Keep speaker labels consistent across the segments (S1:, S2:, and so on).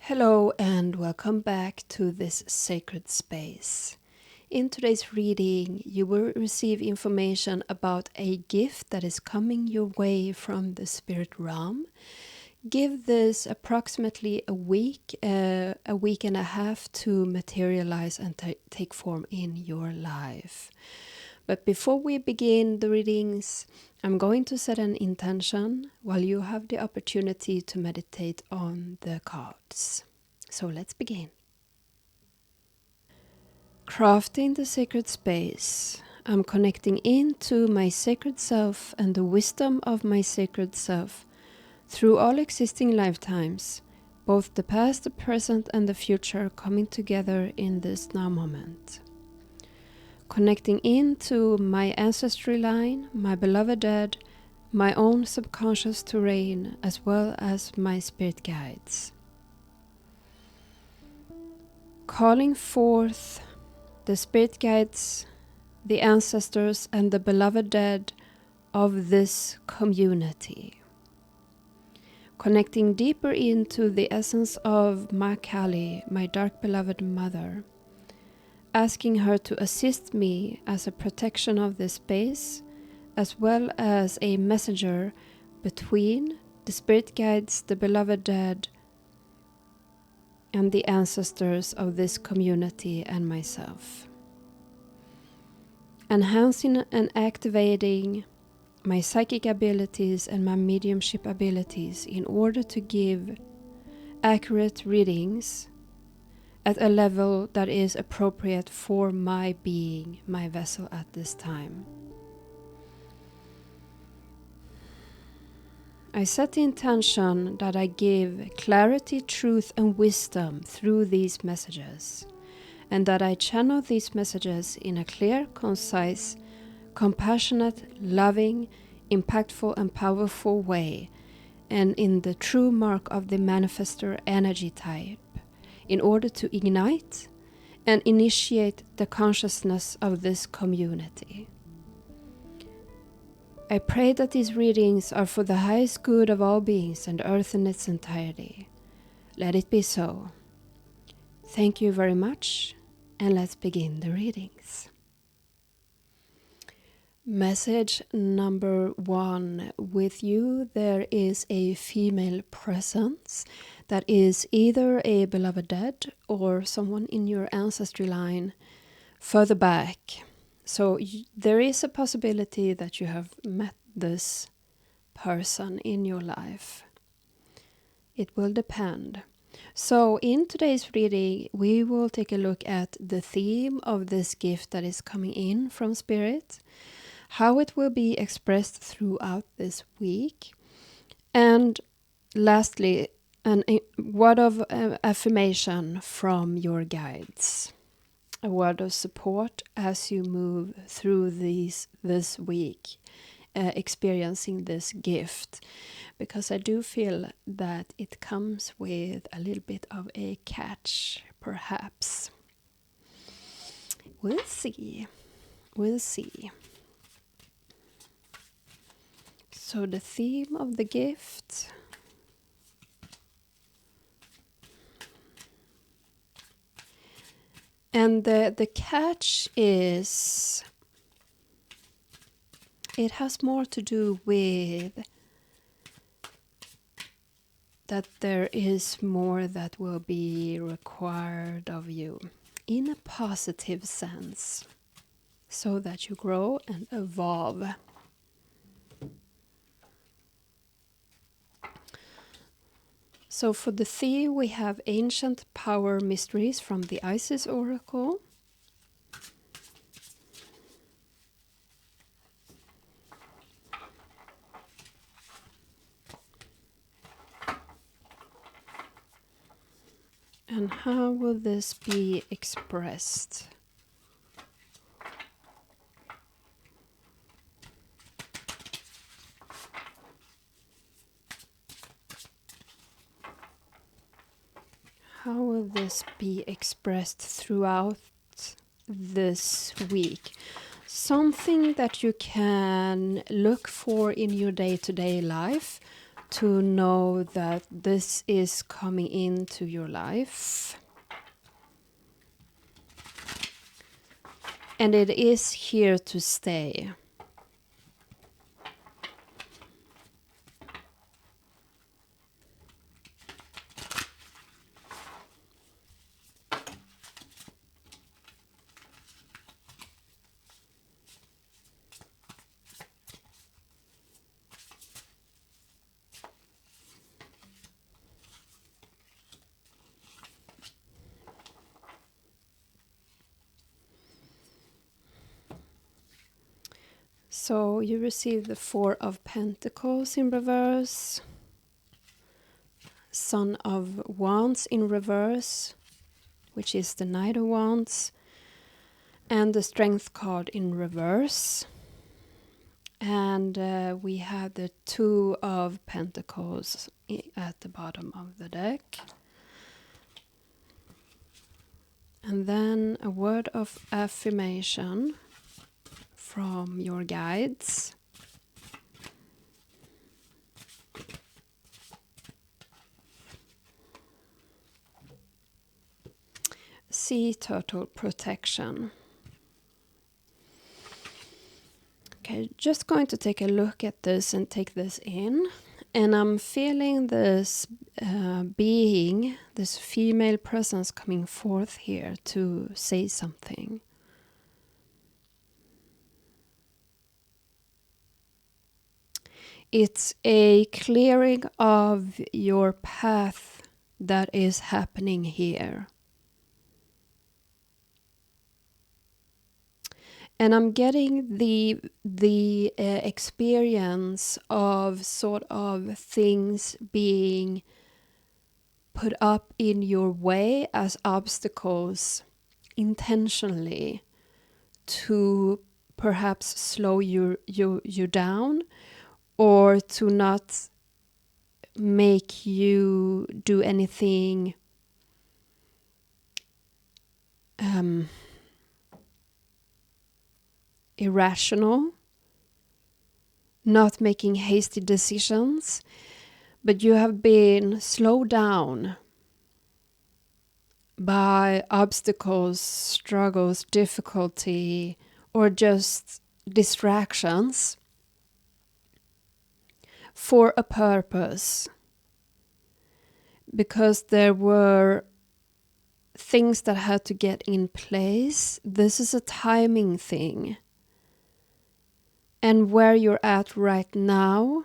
S1: Hello and welcome back to this sacred space. In today's reading, you will receive information about a gift that is coming your way from the spirit realm. Give this approximately a week and a half to materialize and take form in your life. But before we begin the readings, I'm going to set an intention while you have the opportunity to meditate on the cards. So let's begin. Crafting the sacred space, I'm connecting into my sacred self and the wisdom of my sacred self through all existing lifetimes, both the past, the present, and the future coming together in this now moment. Connecting into my ancestry line, my beloved dead, my own subconscious terrain, as well as my spirit guides. Calling forth the spirit guides, the ancestors, and the beloved dead of this community. Connecting deeper into the essence of Ma Kali, my dark beloved mother. Asking her to assist me as a protection of this space, as well as a messenger between the spirit guides, the beloved dead, and the ancestors of this community and myself. Enhancing and activating my psychic abilities and my mediumship abilities in order to give accurate readings at a level that is appropriate for my being, my vessel at this time. I set the intention that I give clarity, truth, and wisdom through these messages, and that I channel these messages in a clear, concise, compassionate, loving, impactful, and powerful way, and in the true mark of the manifestor energy type, in order to ignite and initiate the consciousness of this community. I pray that these readings are for the highest good of all beings and Earth in its entirety. Let it be so. Thank you very much, and let's begin the readings. Message number 1. With you there is a female presence that is either a beloved dead or someone in your ancestry line further back. So there is a possibility that you have met this person in your life. It will depend. So in today's reading, we will take a look at the theme of this gift that is coming in from Spirit, how it will be expressed throughout this week, and lastly, a word of affirmation from your guides, a word of support as you move through this week, experiencing this gift, because I do feel that it comes with a little bit of a catch, perhaps. We'll see. So the theme of the gift. And the catch is, it has more to do with that there is more that will be required of you in a positive sense, so that you grow and evolve. So for the theme, we have Ancient Power Mysteries from the Isis Oracle. And how will this be expressed? How will this be expressed throughout this week? Something that you can look for in your day-to-day life to know that this is coming into your life. And it is here to stay. So you receive the Four of Pentacles in reverse, Son of Wands in reverse, which is the Knight of Wands, and the Strength card in reverse. And we have the Two of Pentacles at the bottom of the deck. And then a word of affirmation from your guides. Sea turtle protection. Okay, just going to take a look at this and take this in. And I'm feeling this being, this female presence coming forth here to say something. It's a clearing of your path that is happening here. And I'm getting the experience of sort of things being put up in your way as obstacles intentionally to perhaps slow you down, or to not make you do anything irrational, not making hasty decisions, but you have been slowed down by obstacles, struggles, difficulty, or just distractions for a purpose. Because there were things that had to get in place. This is a timing thing. And where you're at right now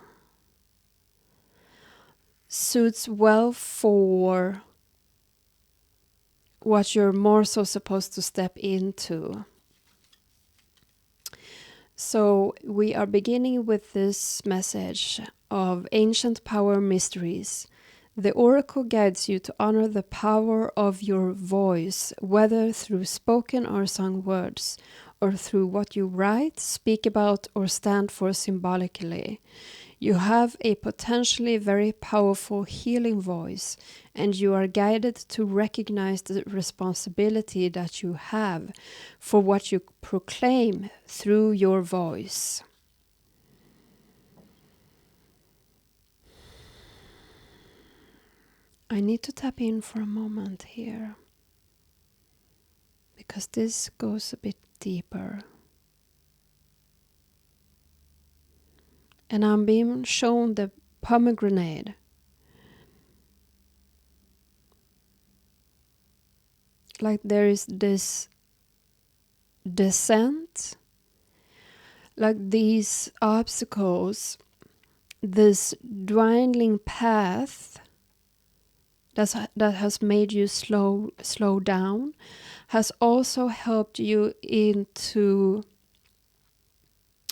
S1: suits well for what you're more so supposed to step into. So we are beginning with this message of ancient power mysteries. The oracle guides you to honor the power of your voice, whether through spoken or sung words, or through what you write, speak about, or stand for symbolically. You have a potentially very powerful healing voice, and you are guided to recognize the responsibility that you have for what you proclaim through your voice. I need to tap in for a moment here, because this goes a bit deeper. And I'm being shown the pomegranate. Like there is this descent, like these obstacles, this dwindling path that has made you slow down, has also helped you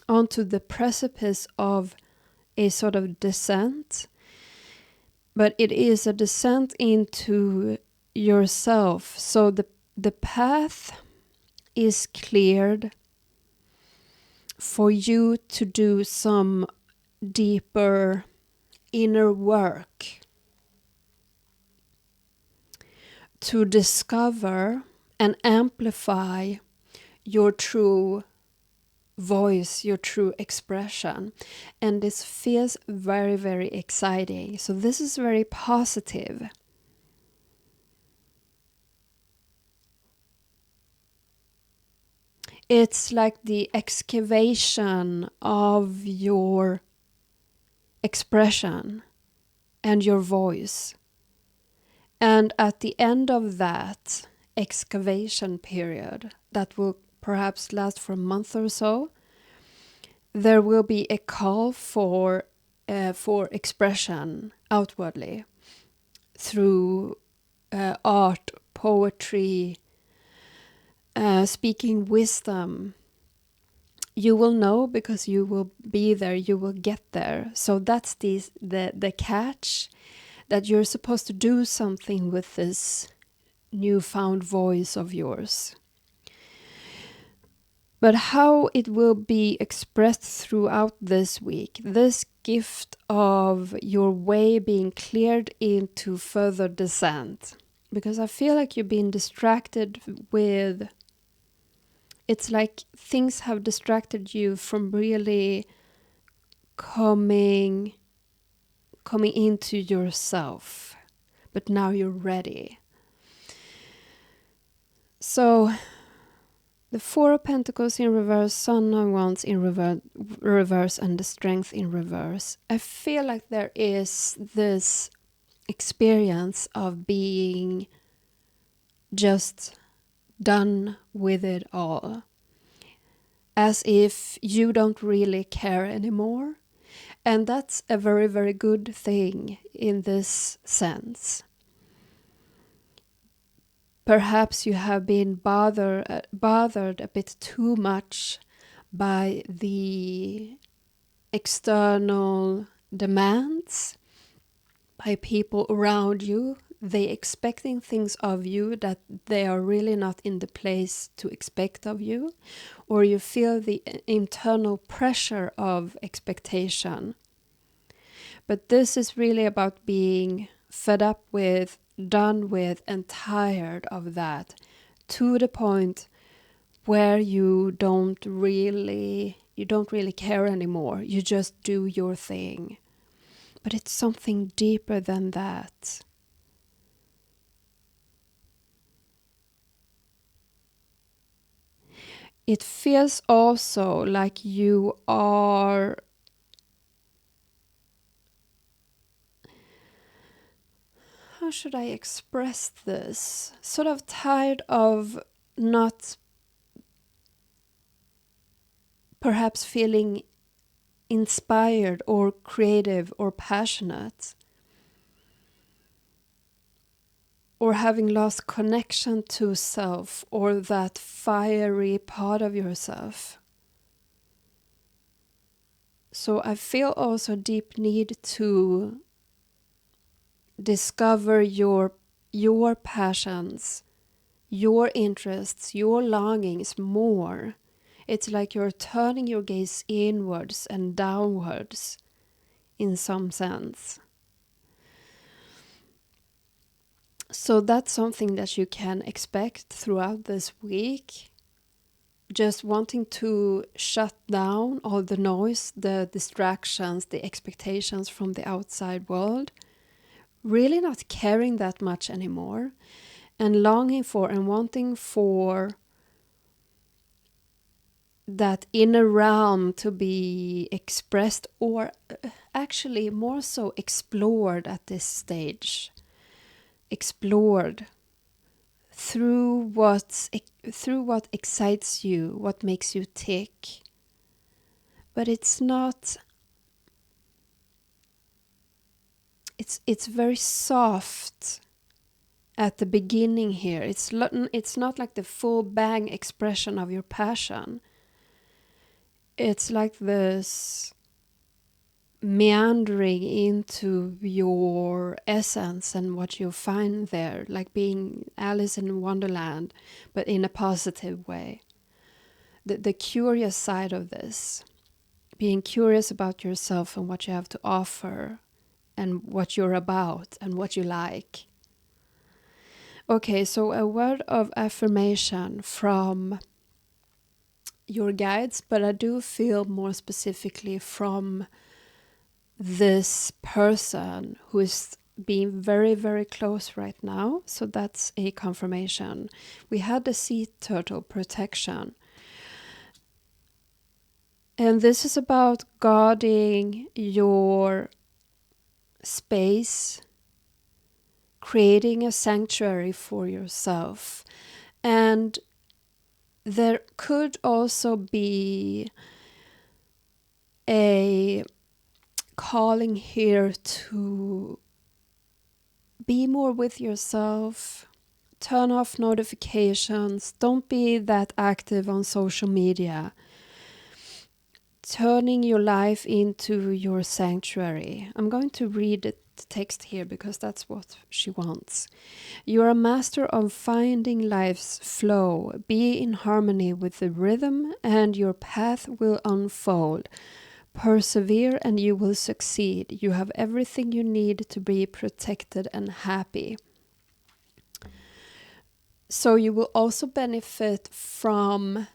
S1: onto the precipice of a sort of descent. But it is a descent into yourself. So the path is cleared for you to do some deeper inner work, to discover and amplify your true voice your true expression. And this feels very, very exciting. So this is very positive. It's like the excavation of your expression and your voice. And at the end of that excavation period, that will perhaps last for a month or so, there will be a call for expression outwardly through art, poetry, speaking wisdom. You will know because you will be there, you will get there. So that's the catch, that you're supposed to do something with this newfound voice of yours. But how it will be expressed throughout this week, this gift of your way being cleared into further descent. Because I feel like you've been distracted with, it's like things have distracted you from really coming into yourself. But now you're ready. So the Four of Pentacles in reverse, Sun of Wands in reverse, and the Strength in reverse. I feel like there is this experience of being just done with it all. As if you don't really care anymore. And that's a very, very good thing in this sense. Perhaps you have been bothered a bit too much by the external demands, by people around you. They expecting things of you that they are really not in the place to expect of you, or you feel the internal pressure of expectation. But this is really about being fed up with, done with, and tired of that, to the point where you don't really care anymore. You just do your thing. But it's something deeper than that. It feels also like you are how should I express this? Sort of tired of not perhaps feeling inspired or creative or passionate, or having lost connection to self or that fiery part of yourself. So I feel also a deep need to discover your passions, your interests, your longings more. It's like you're turning your gaze inwards and downwards in some sense. So that's something that you can expect throughout this week. Just wanting to shut down all the noise, the distractions, the expectations from the outside world. Really not caring that much anymore. And longing for and wanting for that inner realm to be expressed, or actually more so explored at this stage. Explored through what excites you, what makes you tick. But it's not, it's very soft at the beginning here. It's not like the full bang expression of your passion. It's like this meandering into your essence and what you find there, like being Alice in Wonderland, but in a positive way. The curious side of this, being curious about yourself and what you have to offer and what you're about and what you like. Okay, so a word of affirmation from your guides, but I do feel more specifically from this person who is being very, very close right now. So that's a confirmation. We had the sea turtle protection. And this is about guarding your space, creating a sanctuary for yourself. And there could also be a calling here to be more with yourself, turn off notifications, don't be that active on social media. Turning your life into your sanctuary. I'm going to read the text here because that's what she wants. You are a master of finding life's flow. Be in harmony with the rhythm and your path will unfold. Persevere and you will succeed. You have everything you need to be protected and happy. So you will also benefit from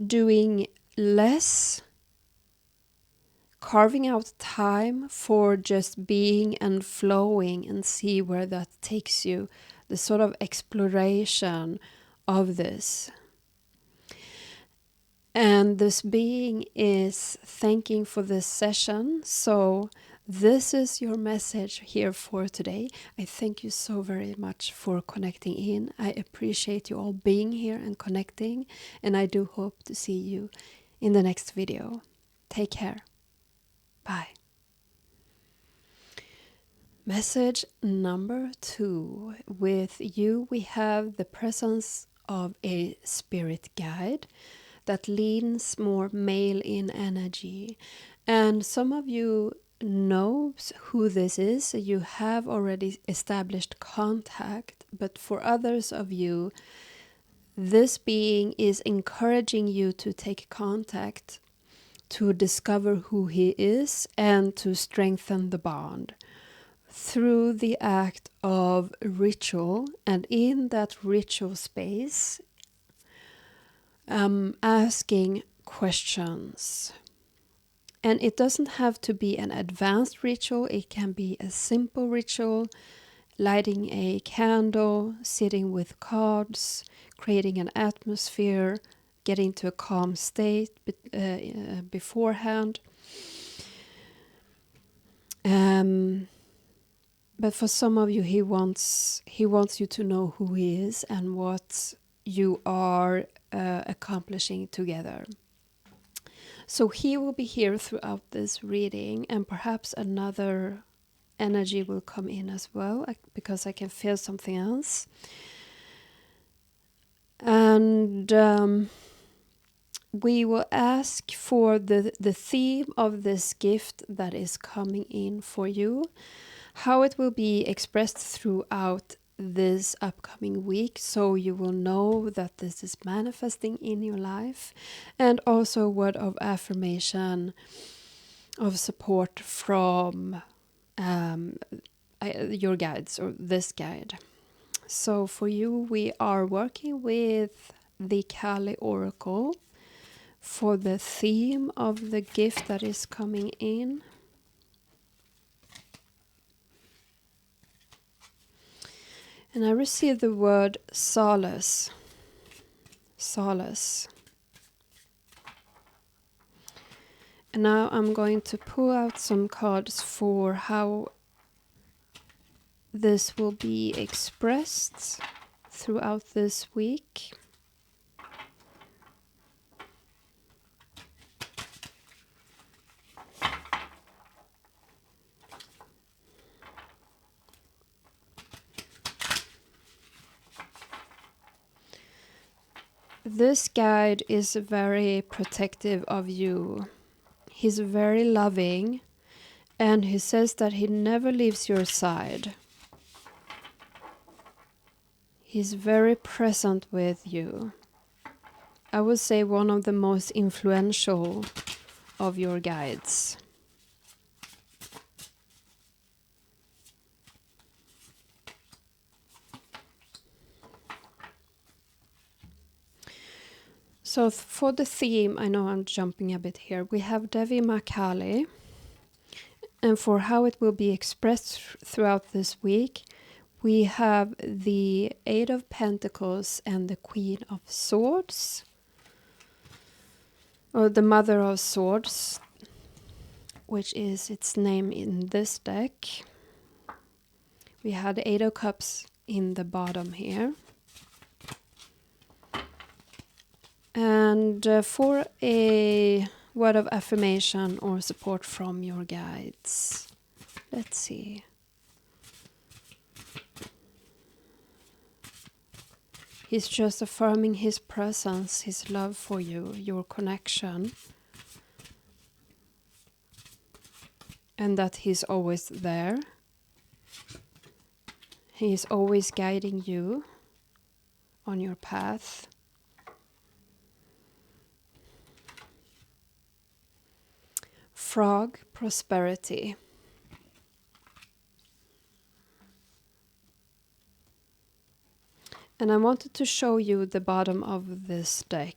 S1: doing less, carving out time for just being and flowing and see where that takes you, the sort of exploration of this. And this being is thanking for this session. So this is your message here for today. I thank you so very much for connecting in. I appreciate you all being here and connecting. And I do hope to see you in the next video. Take care. Bye. Message number 2. With you, we have the presence of a spirit guide that leans more male in energy. And some of you knows who this is. You have already established contact, but for others of you, this being is encouraging you to take contact, to discover who he is, and to strengthen the bond through the act of ritual. And in that ritual space, asking questions. And it doesn't have to be an advanced ritual. It can be a simple ritual, lighting a candle, sitting with cards, creating an atmosphere, getting to a calm state beforehand. But for some of you, he wants you to know who he is and what you are accomplishing together. So he will be here throughout this reading, and perhaps another energy will come in as well, because I can feel something else. And we will ask for the theme of this gift that is coming in for you, how it will be expressed throughout this upcoming week, so you will know that this is manifesting in your life, and also a word of affirmation, of support from your guides or this guide. So for you, we are working with the Kali Oracle for the theme of the gift that is coming in. And I received the word solace. Solace. And now I'm going to pull out some cards for how this will be expressed throughout this week. This guide is very protective of you. He's very loving, and he says that he never leaves your side. He's very present with you. I would say one of the most influential of your guides. So for the theme, I know I'm jumping a bit here, we have Devi Ma Kali, and for how it will be expressed throughout this week, we have the Eight of Pentacles and the Queen of Swords, or the Mother of Swords, which is its name in this deck. We had the Eight of Cups in the bottom here. And for a word of affirmation or support from your guides, let's see. He's just affirming his presence, his love for you, your connection, and that he's always there. He's always guiding you on your path. Frog, prosperity. And I wanted to show you the bottom of this deck.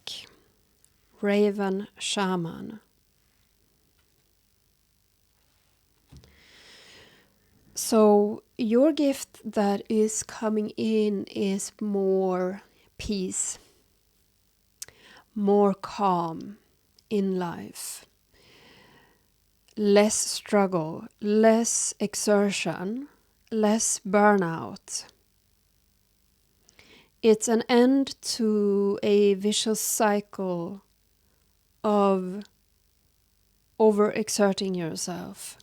S1: Raven, shaman. So your gift that is coming in is more peace, more calm in life, less struggle, less exertion, less burnout. It's an end to a vicious cycle of overexerting yourself.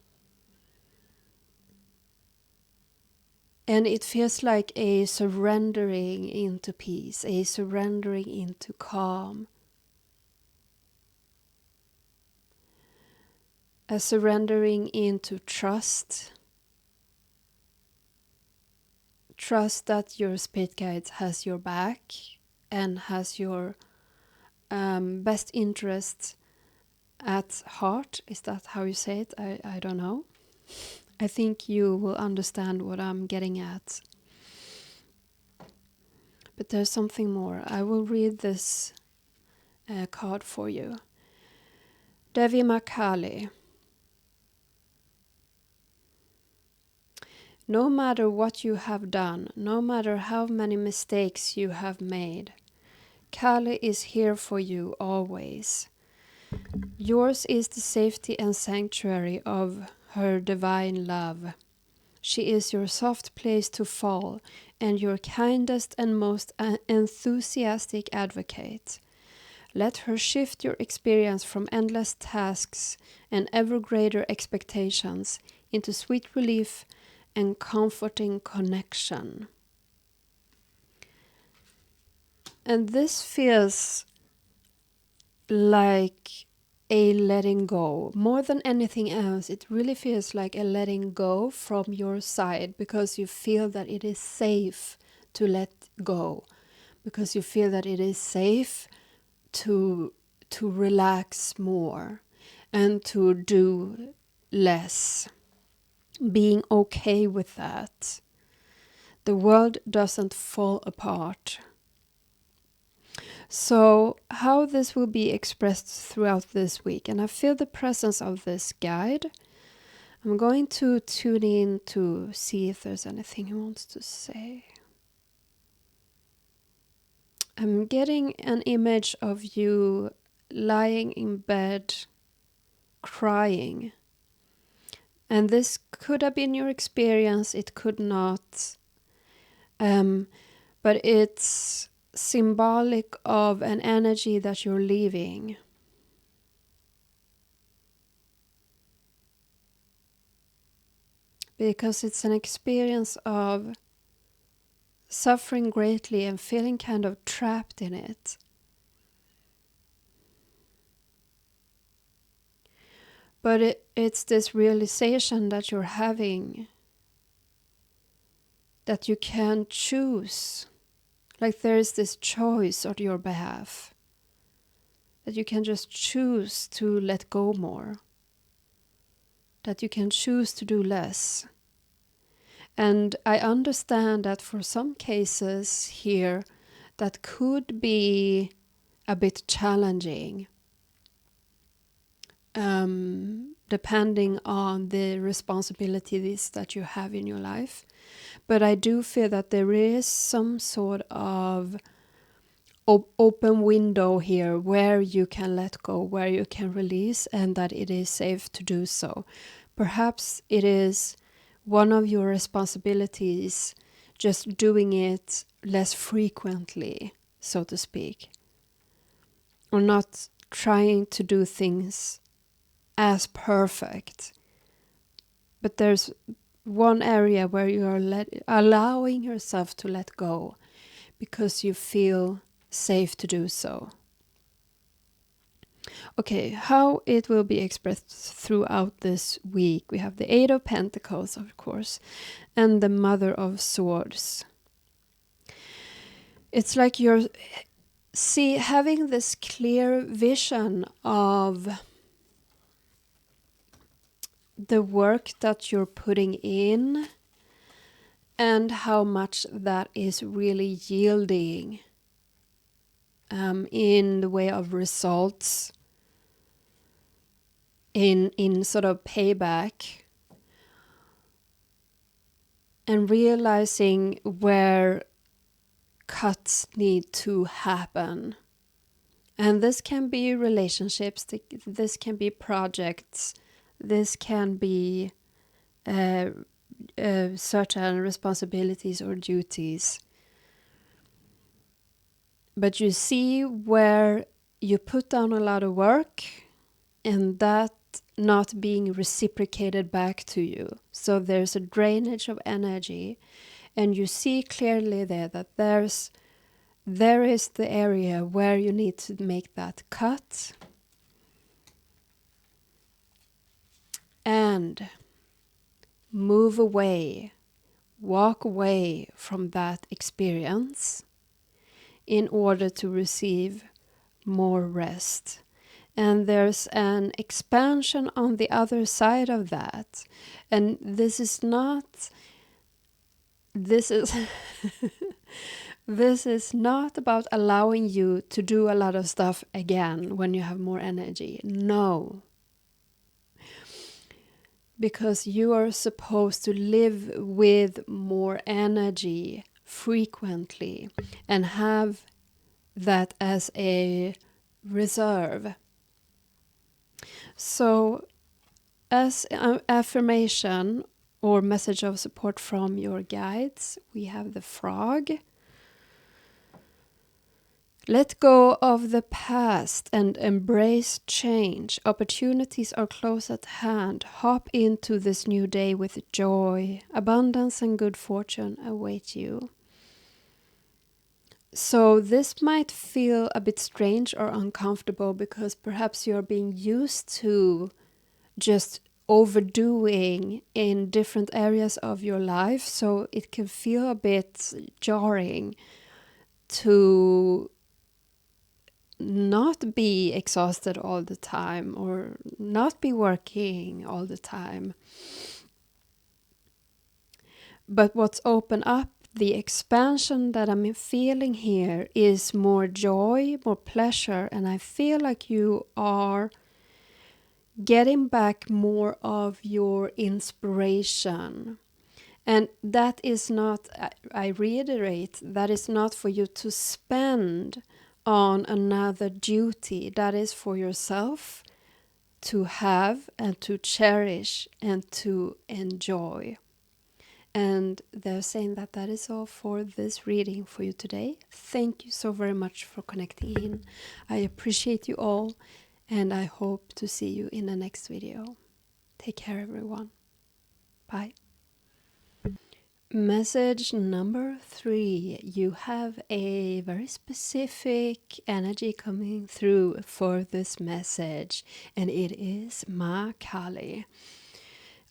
S1: And it feels like a surrendering into peace, a surrendering into calm, a surrendering into trust. Trust that your spirit guide has your back and has your best interest at heart. Is that how you say it? I don't know. I think you will understand what I'm getting at. But there's something more. I will read this card for you. Devi Ma Kali. No matter what you have done, no matter how many mistakes you have made, Kali is here for you always. Yours is the safety and sanctuary of her divine love. She is your soft place to fall and your kindest and most enthusiastic advocate. Let her shift your experience from endless tasks and ever greater expectations into sweet relief and comforting connection. And this feels like a letting go. More than anything else, it really feels like a letting go from your side, because you feel that it is safe to let go, because you feel that it is safe to relax more and to do less, being okay with that. The world doesn't fall apart. So how this will be expressed throughout this week, and I feel the presence of this guide. I'm going to tune in to see if there's anything he wants to say. I'm getting an image of you lying in bed crying. And this could have been your experience, it could not. But it's symbolic of an energy that you're leaving. Because it's an experience of suffering greatly and feeling kind of trapped in it. But it's this realization that you're having, that you can choose. Like there is this choice on your behalf. That you can just choose to let go more. That you can choose to do less. And I understand that for some cases here, that could be a bit challenging, depending on the responsibilities that you have in your life. But I do feel that there is some sort of open window here where you can let go, where you can release, and that it is safe to do so. Perhaps it is one of your responsibilities just doing it less frequently, so to speak, or not trying to do things as perfect. But there's one area where you are allowing yourself to let go because you feel safe to do so. Okay, how it will be expressed throughout this week. We have the Eight of Pentacles, of course, and the Mother of Swords. It's like you're having this clear vision of the work that you're putting in and how much that is really yielding in the way of results, in sort of payback, and realizing where cuts need to happen. And this can be relationships, this can be projects, this can be certain responsibilities or duties. But you see where you put down a lot of work and that not being reciprocated back to you. So there's a drainage of energy, and you see clearly there that there is the area where you need to make that cut and move away, walk away from that experience in order to receive more rest. And there's an expansion on the other side of that. And this is this is not about allowing you to do a lot of stuff again when you have more energy. No. Because you are supposed to live with more energy frequently and have that as a reserve. So, as an affirmation or message of support from your guides, we have the frog. Let go of the past and embrace change. Opportunities are close at hand. Hop into this new day with joy. Abundance and good fortune await you. So this might feel a bit strange or uncomfortable because perhaps you're being used to just overdoing in different areas of your life. So it can feel a bit jarring to not be exhausted all the time or not be working all the time. But what's open up, the expansion that I'm feeling here is more joy, more pleasure, and I feel like you are getting back more of your inspiration. And that is not, I reiterate, that is not for you to spend on another duty. That is for yourself to have and to cherish and to enjoy. And they're saying that that is all for this reading for you today. Thank you so very much for connecting in. I appreciate you all, and I hope to see you in the next video. Take care, everyone. Bye. Message number 3. You have a very specific energy coming through for this message, and it is Ma Kali.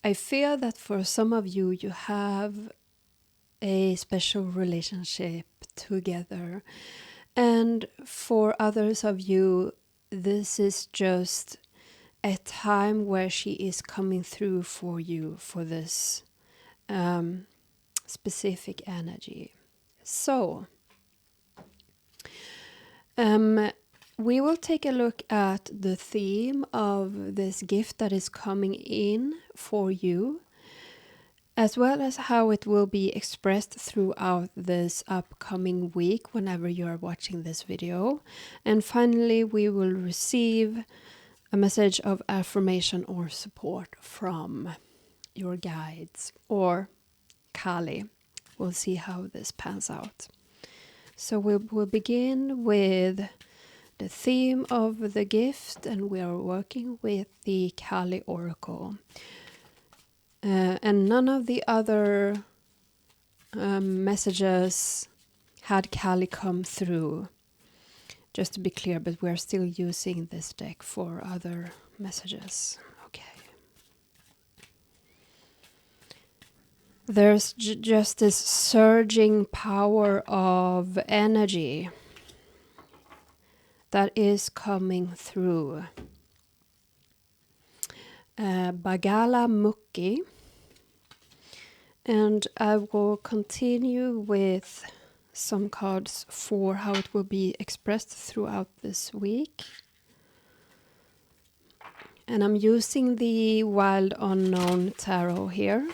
S1: I feel that for some of you, you have a special relationship together. And for others of you, this is just a time where she is coming through for you for this specific energy. So, we will take a look at the theme of this gift that is coming in for you, as well as how it will be expressed throughout this upcoming week whenever you are watching this video. And finally, we will receive a message of affirmation or support from your guides or Kali. We'll see how this pans out. So we'll begin with the theme of the gift, and we are working with the Kali Oracle. And none of the other messages had Kali come through, just to be clear, but we're still using this deck for other messages. Okay. There's just this surging power of energy that is coming through. Bagalamukhi. And I will continue with some cards for how it will be expressed throughout this week. And I'm using the Wild Unknown Tarot here.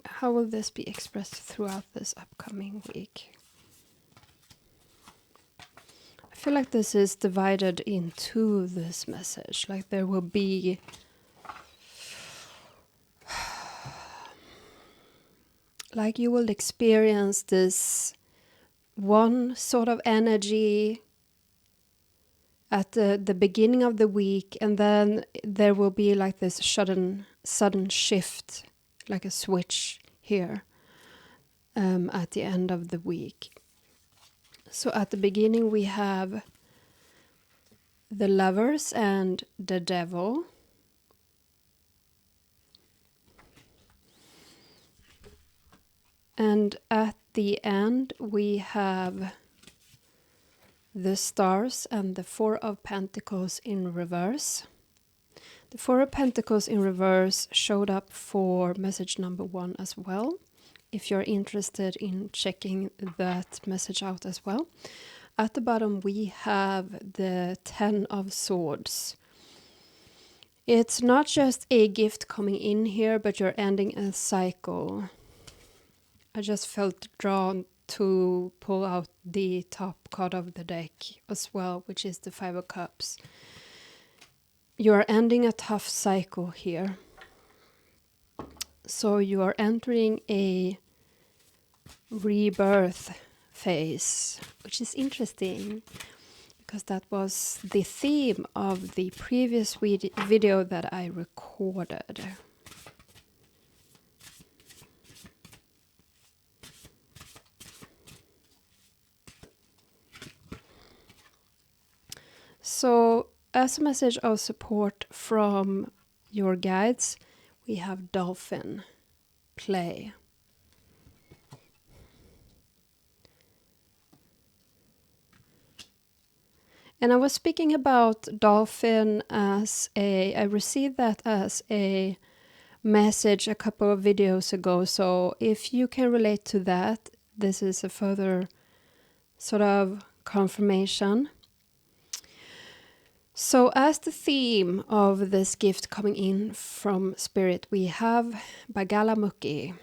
S1: How will this be expressed throughout this upcoming week? I feel like this is divided into this message. Like there will be like you will experience this one sort of energy at the beginning of the week, and then there will be like this sudden shift, like a switch here at the end of the week. So at the beginning we have the Lovers and the Devil. And at the end we have the Stars and the Four of Pentacles in reverse. The Four of Pentacles in reverse showed up for message number 1 as well, if you're interested in checking that message out as well. At the bottom we have the 10 of Swords. It's not just a gift coming in here, but you're ending a cycle. I just felt drawn to pull out the top card of the deck as well, which is the 5 of Cups. You are ending a tough cycle here. So you are entering a rebirth phase, which is interesting because that was the theme of the previous video that I recorded. So, as a message of support from your guides, we have Dolphin, Play. And I was speaking about Dolphin as I received that as a message a couple of videos ago. So if you can relate to that, this is a further sort of confirmation. So as the theme of this gift coming in from Spirit, we have Bagalamukhi.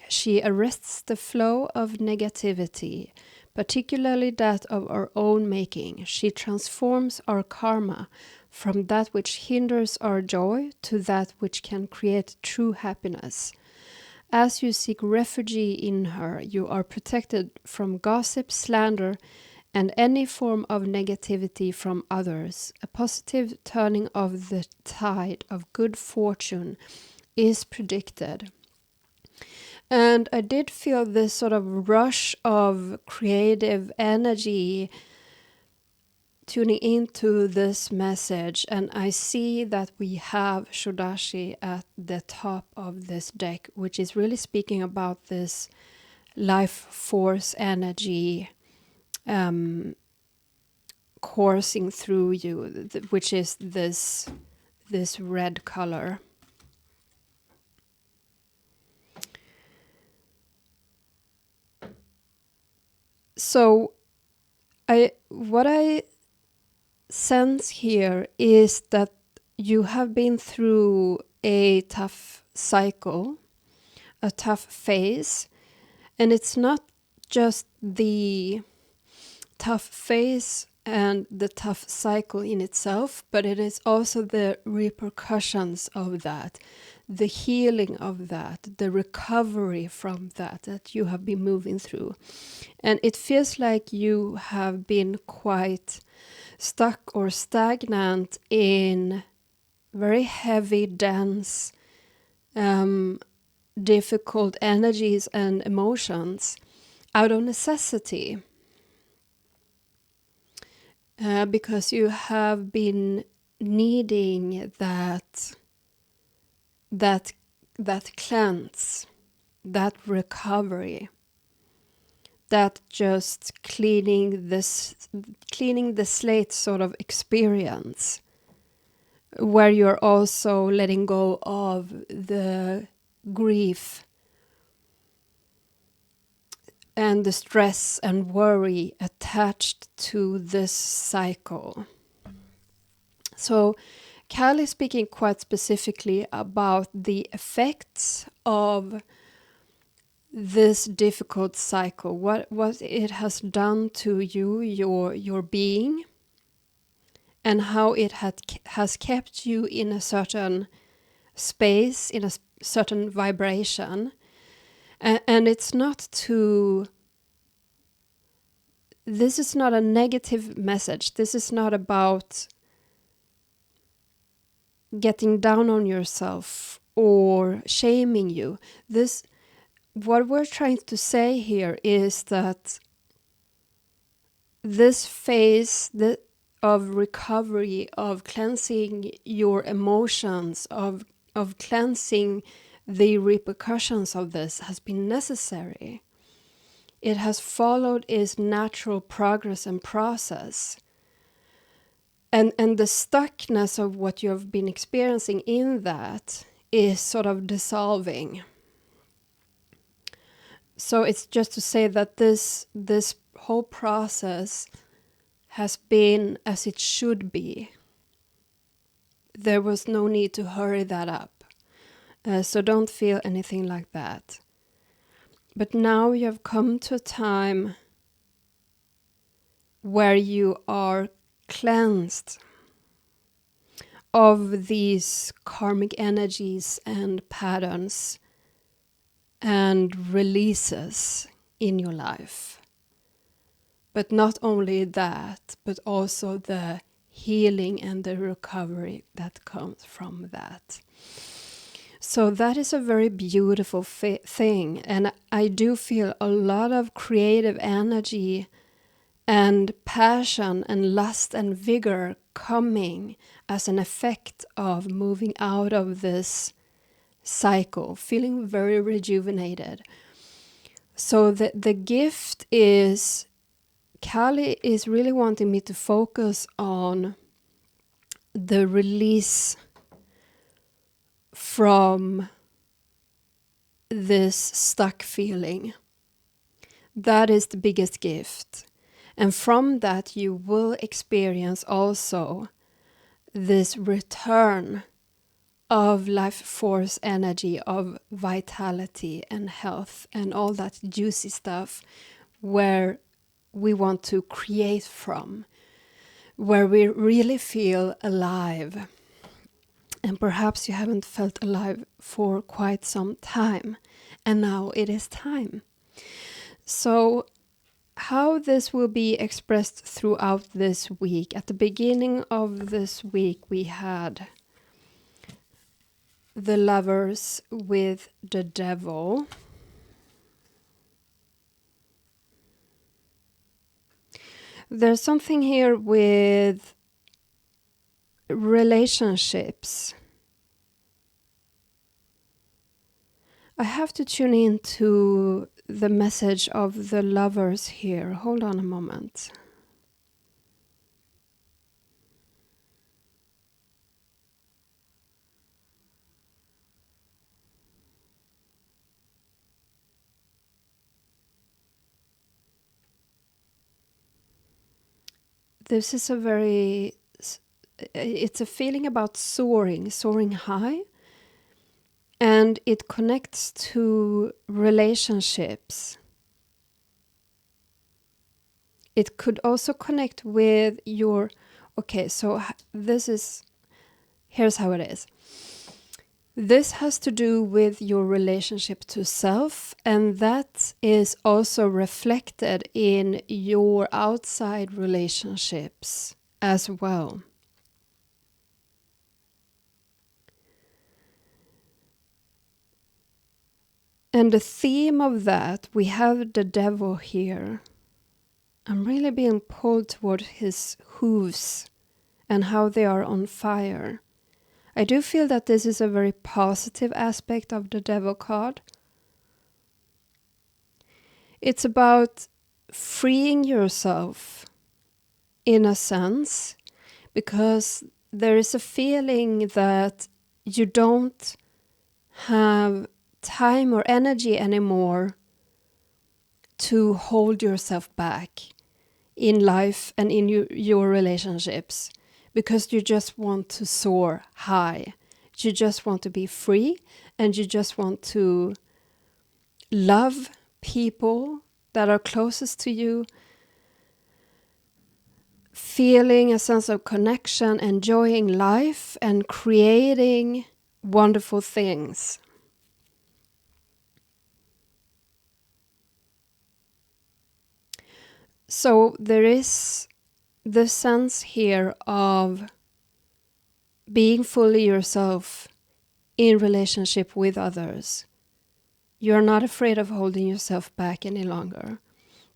S1: She arrests the flow of negativity, particularly that of our own making. She transforms our karma from that which hinders our joy to that which can create true happiness. As you seek refuge in her, you are protected from gossip, slander, and any form of negativity from others. A positive turning of the tide of good fortune is predicted. And I did feel this sort of rush of creative energy tuning into this message, and I see that we have Shodashi at the top of this deck, which is really speaking about this life force energy coursing through you, which is this red color. So what I sense here is that you have been through a tough cycle, a tough phase, and it's not just the tough phase and the tough cycle in itself, but it is also the repercussions of that, the healing of that, the recovery from that you have been moving through. And it feels like you have been quite stuck or stagnant in very heavy, dense, difficult energies and emotions out of necessity. Because you have been needing that cleanse, that recovery, that just cleaning the slate sort of experience, where you're also letting go of the grief and the stress and worry attached to this cycle. So Kali is speaking quite specifically about the effects of this difficult cycle, what it has done to you, your being, and how it has kept you in a certain space, in a certain vibration. And it's not to... This is not a negative message. This is not about getting down on yourself or shaming you. What we're trying to say here is that this phase of recovery, of cleansing your emotions, of cleansing the repercussions of this has been necessary. It has followed its natural progress and process. And the stuckness of what you have been experiencing in that is sort of dissolving. So it's just to say that this whole process has been as it should be. There was no need to hurry that up. So don't feel anything like that. But now you have come to a time where you are cleansed of these karmic energies and patterns and releases in your life. But not only that, but also the healing and the recovery that comes from that. So that is a very beautiful thing. And I do feel a lot of creative energy and passion and lust and vigor coming as an effect of moving out of this cycle, feeling very rejuvenated. So the gift is, Kali is really wanting me to focus on the release from this stuck feeling. That is the biggest gift. And from that you will experience also this return of life force energy, of vitality and health and all that juicy stuff where we want to create from, where we really feel alive. And perhaps you haven't felt alive for quite some time, and now it is time. So how this will be expressed throughout this week. At the beginning of this week we had the Lovers with the Devil. There's something here with relationships. I have to tune in to the message of the lovers here. Hold on a moment. This is it's a feeling about soaring high. And it connects to relationships. It could also connect with your, okay, so here's how it is. This has to do with your relationship to self, and that is also reflected in your outside relationships as well. And the theme of that, we have the devil here. I'm really being pulled toward his hooves and how they are on fire. I do feel that this is a very positive aspect of the devil card. It's about freeing yourself in a sense, because there is a feeling that you don't have time or energy anymore to hold yourself back in life and in your relationships, because you just want to soar high. You just want to be free, and you just want to love people that are closest to you, feeling a sense of connection, enjoying life, and creating wonderful things. So there is the sense here of being fully yourself in relationship with others. You're not afraid of holding yourself back any longer,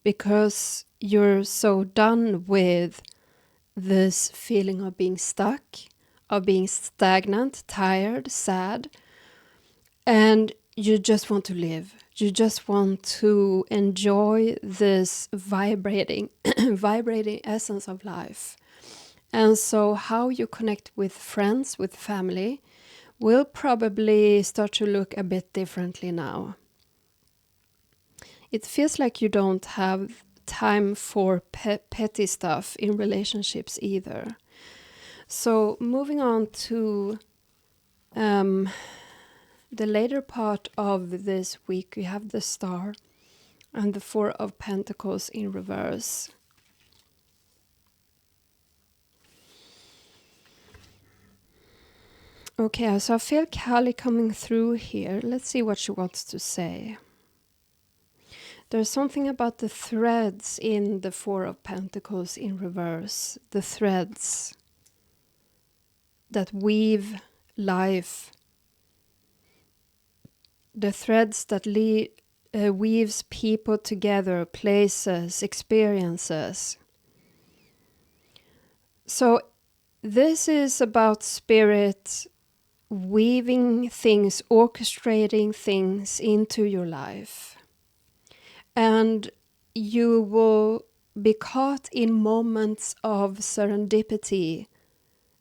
S1: because you're so done with this feeling of being stuck, of being stagnant, tired, sad, and you just want to live. You just want to enjoy this vibrating essence of life. And so how you connect with friends, with family, will probably start to look a bit differently now. It feels like you don't have time for petty stuff in relationships either. So moving on to the later part of this week, we have the Star and the Four of Pentacles in reverse. Okay, so I feel Kali coming through here. Let's see what she wants to say. There's something about the threads in the Four of Pentacles in reverse. The threads that weave life. The threads that weaves people together, places, experiences. So this is about spirit weaving things, orchestrating things into your life. And you will be caught in moments of serendipity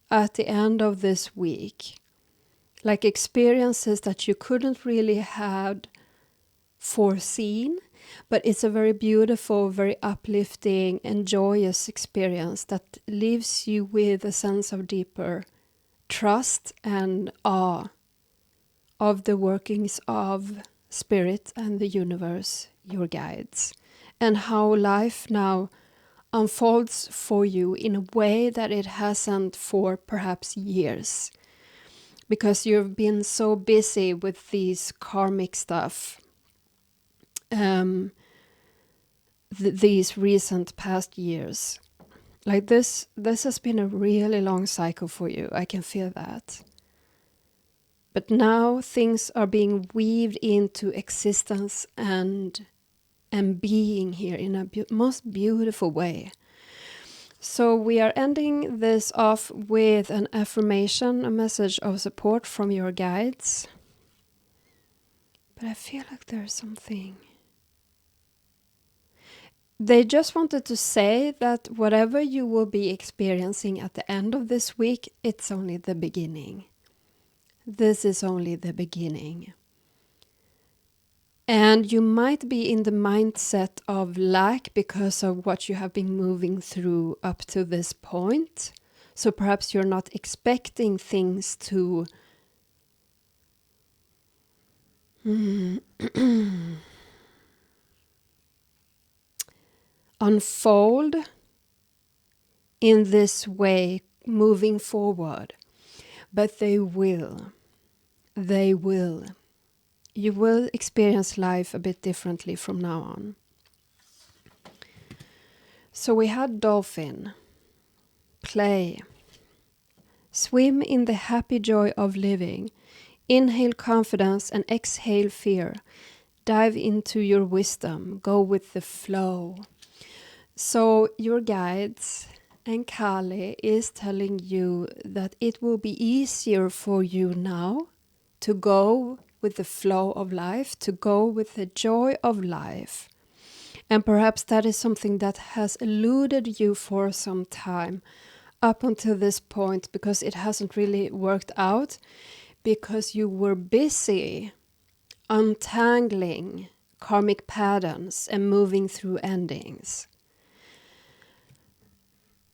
S1: at the end of this week. Like experiences that you couldn't really have foreseen, but it's a very beautiful, very uplifting and joyous experience that leaves you with a sense of deeper trust and awe of the workings of spirit and the universe, your guides, and how life now unfolds for you in a way that it hasn't for perhaps years, because you've been so busy with these karmic stuff these recent past years. Like this has been a really long cycle for you. I can feel that. But now things are being weaved into existence and being here in a most beautiful way. So we are ending this off with an affirmation, a message of support from your guides. But I feel like there's something. They just wanted to say that whatever you will be experiencing at the end of this week, it's only the beginning. This is only the beginning. And you might be in the mindset of lack because of what you have been moving through up to this point. So perhaps you're not expecting things to unfold in this way moving forward. But they will. They will. You will experience life a bit differently from now on. So we had dolphin, play, swim in the happy joy of living, inhale confidence and exhale fear, dive into your wisdom, go with the flow. So your guides and Kali is telling you that it will be easier for you now to go with the flow of life, to go with the joy of life. And perhaps that is something that has eluded you for some time up until this point, because it hasn't really worked out, because you were busy untangling karmic patterns and moving through endings.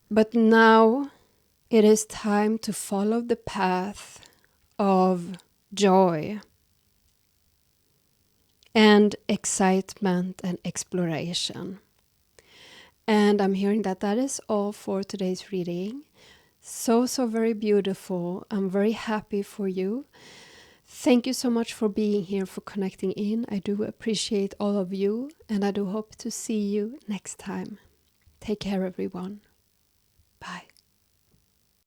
S1: But now it is time to follow the path of joy and excitement and exploration. And I'm hearing that that is all for today's reading. So very beautiful. I'm very happy for you. Thank you so much for being here, for connecting in. I do appreciate all of you, and I do hope to see you next time. Take care, everyone.